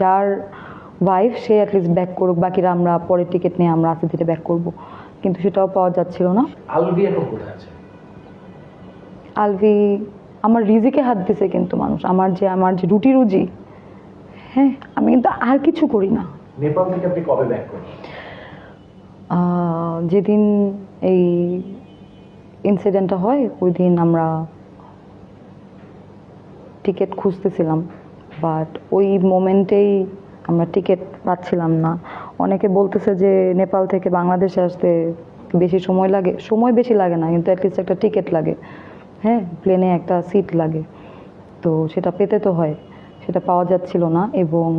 যার ওয়াইফ সে at least back করুক, বাকিরা আমরা পরের টিকিট নিয়ে আমরা আস্তে ধীরে ব্যাক করব, কিন্তু সেটাও পাওয়া যাচ্ছিল না। আলভি এখন কোথায় আছে? আলভি আমার রিজিকে হাত দিছে কিন্তু মানুষ, আমার যে রুটি রুজি, হ্যাঁ আমি কিন্তু আর কিছু করি না। নেপাল থেকে আপনি কবে ব্যাক করেন? যেদিন এই ইনসিডেন্টটা হয় ওই দিন আমরা টিকিট খুঁজতেছিলাম, বাট ওই মোমেন্টেই আমরা টিকিট পাচ্ছিলাম না। অনেকে বলতেছে যে নেপাল থেকে বাংলাদেশে আসতে বেশি সময় লাগে, সময় বেশি লাগে না, কিন্তু অ্যাটলিস্ট একটা টিকিট লাগে, হ্যাঁ প্লেনে একটা সিট লাগে, তো সেটা পেতে তো হয়, সেটা পাওয়া যাচ্ছিল না। এবং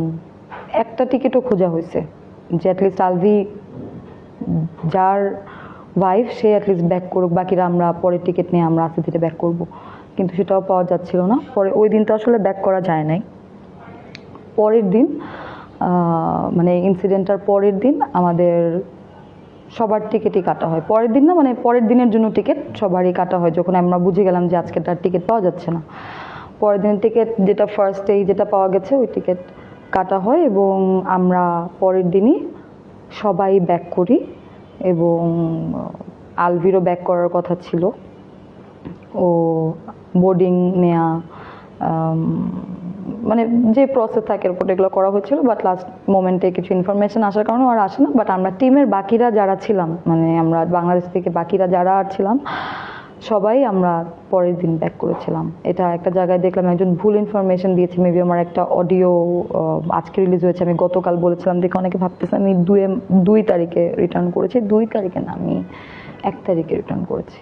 একটা টিকিটও খোঁজা হয়েছে যে অ্যাটলিস্ট আলভি যার ওয়াইফ সে অ্যাটলিস্ট ব্যাক করুক, বাকিরা আমরা পরের টিকিট নিয়ে আমরা আস্তে ধীরে ব্যাক করব, কিন্তু সেটাও পাওয়া যাচ্ছিল না। পরে ওই দিন তো আসলে ব্যাক করা যায় নাই। পরের দিন মানে ইনসিডেন্টটার পরের দিন আমাদের সবার টিকিটই কাটা হয়। পরের দিন না, মানে পরের দিনের জন্য টিকিট সবারই কাটা হয়, যখন আমরা বুঝে গেলাম যে আজকে তার টিকিট পাওয়া যাচ্ছে না। পরের দিনের টিকিট যেটা ফার্স্টেই যেটা পাওয়া গেছে ওই টিকিট কাটা হয় এবং আমরা পরের দিনই সবাই ব্যাক করি। এবং আলভিরও ব্যাক করার কথা ছিল, ও বোর্ডিং নেয়া মানে যে প্রসেস থাকে এরপর এগুলো করা হয়েছিল, বাট লাস্ট মোমেন্টে কিছু ইনফরমেশন আসার কারণে আর আসে না। বাট আমরা টিমের বাকিরা যারা ছিলাম, মানে আমরা বাংলাদেশ থেকে বাকিরা যারা আর ছিলাম সবাই আমরা পরের দিন ব্যাক করেছিলাম। এটা একটা জায়গায় দেখলাম একজন ভুল ইনফরমেশন দিয়েছে, মেবি আমার একটা অডিও আজকে রিলিজ হয়েছে, আমি গতকাল বলেছিলাম, দেখে অনেকে ভাবতেছে আমি 2 তারিখে রিটার্ন করেছি। 2 তারিখে না, আমি 1 তারিখে রিটার্ন করেছি।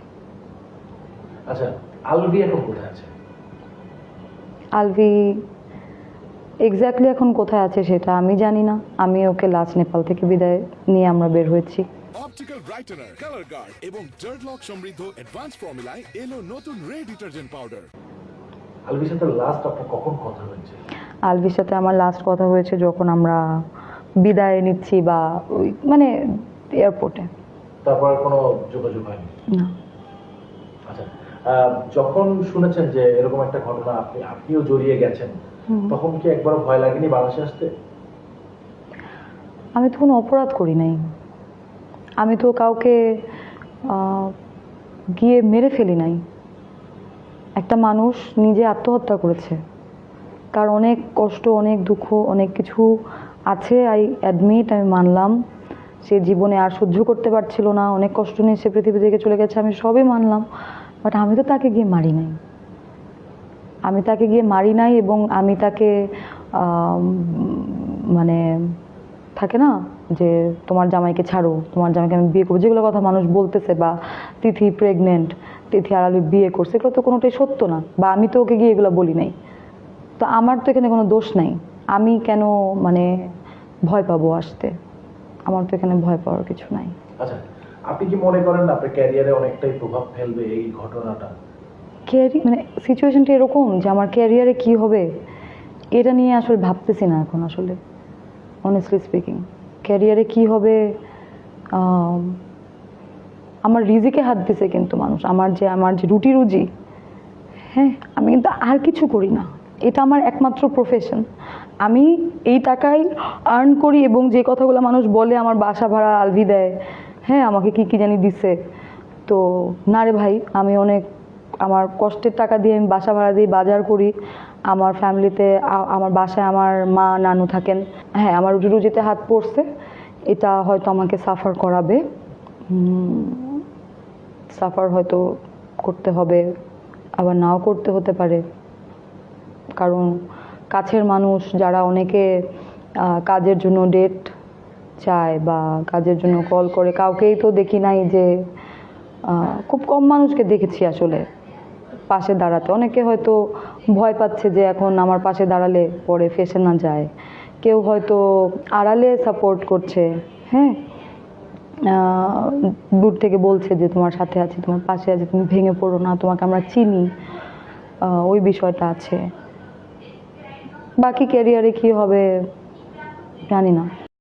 আচ্ছা, আলভি এখন কোথায় আছে? আলভি এক্স্যাক্টলি এখন কোথায় আছে সেটা আমি জানি না। আমি ওকে লাস্ট নেপাল থেকে বিদায় নিয়ে আমরা বের হয়েছি। অপটিক্যাল ব্রাইটেনার, কালার গার্ড এবং ডার্ট লক সমৃদ্ধ অ্যাডভান্স ফর্মুলায় এলো নতুন রে ডিটারজেন্ট পাউডার। আলভির সাথে লাস্ট আপনার কখন কথা হয়েছে? আলভির সাথে আমার লাস্ট কথা হয়েছে যখন আমরা বিদায় নিচ্ছি বা ওই মানে এয়ারপোর্টে। তারপর আর কোনো যোগাযোগ হয়নি? না। আচ্ছা, যখন শুনেছেন যে এরকম একটা ঘটনা আপনিও জড়িয়ে গেছেন, তখন কি একবারও ভয় লাগেনি বাংলাদেশে আসতে? আমি তো কোনো অপরাধ করি নাই, আমি তো কাউকে গিয়ে মেরে ফেলি নাই। একটা মানুষ নিজে আত্মহত্যা করেছে, তার অনেক কষ্ট, অনেক দুঃখ, অনেক কিছু আছে, আই অ্যাডমিট, আমি মানলাম। সে জীবনে আর সহ্য করতে পারছিল না, অনেক কষ্ট নিয়ে সে পৃথিবী থেকে চলে গেছে, আমি সবই মানলাম। বাট আমি তো তাকে গিয়ে মারি নাই, আমি তাকে গিয়ে মারি নাই। এবং আমি তাকে মানে থাকে না যে তোমার জামাইকে ছাড়ো, তোমার জামাইকে আমি বিয়ে করবো, যেগুলো কথা মানুষ বলতেছে, বা তিথি প্রেগনেন্ট, তিথি আর আলু বিয়ে করছে, এগুলো তো কোনোটাই সত্য না, বা আমি তো ওকে গিয়ে এগুলো বলি নাই। তো আমার তো এখানে কোনো দোষ নাই, আমি কেন মানে ভয় পাবো আসতে? আমার তো এখানে ভয় পাওয়ার কিছু নাই। আচ্ছা, আপনি কি মনে করেন আপনার ক্যারিয়ারে অনেকটাই প্রভাব ফেলবে এই ঘটনাটা? মানে সিচুয়েশনটা এরকম যে আমার ক্যারিয়ারে কি হবে এটা নিয়ে আসলে ভাবতেছি না এখন। আসলে অনেস্টলি স্পিকিং, ক্যারিয়ারে কি হবে, আমার রিজিকে হাত দিছে কিন্তু মানুষ, আমার যে রুটি রুজি, হ্যাঁ আমি কিন্তু আর কিছু করি না, এটা আমার একমাত্র প্রফেশন। আমি এই টাকাই আর্ন করি এবং যে কথাগুলো মানুষ বলে আমার বাসা ভাড়া আলভি দেয়, হ্যাঁ আমাকে কি কি জানি দিছে, তো না রে ভাই, আমি অনেক আমার কষ্টের টাকা দিয়ে আমি বাসা ভাড়া দিই, বাজার করি, আমার ফ্যামিলিতে আমার বাসায় আমার মা নানু থাকেন। হ্যাঁ আমার রুজি রুজিতে হাত পড়ছে, এটা হয়তো আমাকে সাফার করাবে, সাফার হয়তো করতে হবে, আবার নাও করতে হতে পারে। কারণ কাছের মানুষ যারা, অনেকে কাজের জন্য ডেট চায় বা কাজের জন্য কল করে, কাউকেই তো দেখি নাই যে, খুব কম মানুষকে দেখেছি আসলে পাশে দাঁড়াতে। অনেকে হয়তো ভয় পাচ্ছে যে এখন আমার পাশে দাঁড়ালে পরে ফেসে না যায়, কেউ হয়তো আড়ালে সাপোর্ট করছে, হ্যাঁ দূর থেকে বলছে যে তোমার সাথে আছি, তোমার পাশে আছি, তুমি ভেঙে পড়ো না, তোমাকে আমরা চিনি, ওই বিষয়টা আছে। বাকি ক্যারিয়ারে কি হবে জানি না।